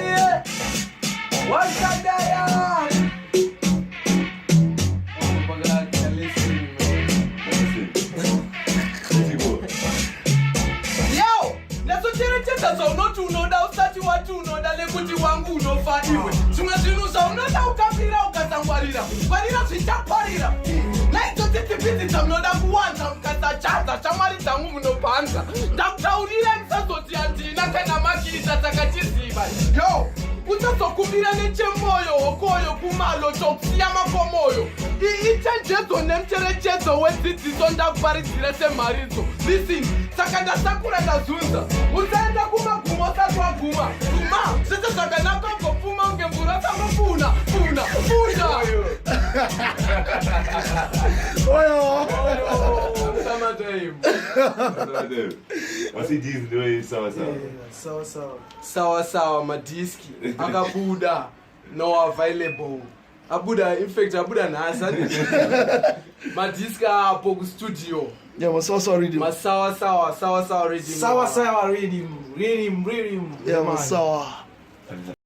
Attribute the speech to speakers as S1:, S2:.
S1: Yeah. What's that there? Yo, nasocherechedza zaunotiunoda usati wati unoda nekuti wangu unofa iwe. Zvimwe zvinhu zvaunoda ukapira ukasangwarira. Ngwarira zvichaparira. Naizvozvi tipidzi dzamunoda kuwanza mukasachaza shamwari dzangu munobhanza. Ndakutaurira musazoti handina kana makiita takachiziva. Yo, usazokumbira nechemoyo hokoyo kumalo chokusiya makomoyo. Ichenjedzo nemucherechedzo wedzidziso ndakuparidzira semharidzo. Listen, saka ndasakura ndazunza. Usaenda kumagumo usati waguma. Guma, zvese zvakanaka ngopfuma kunge mvura sangopfuna.
S2: Oyo.
S3: What's he doing?
S1: Sawa madiski akabuda no available abuda in fact abuda nhasa madiski apo ku studio
S2: Yeah, masawa reading.
S1: Sawa reading
S2: Read him. Yeah, masawa.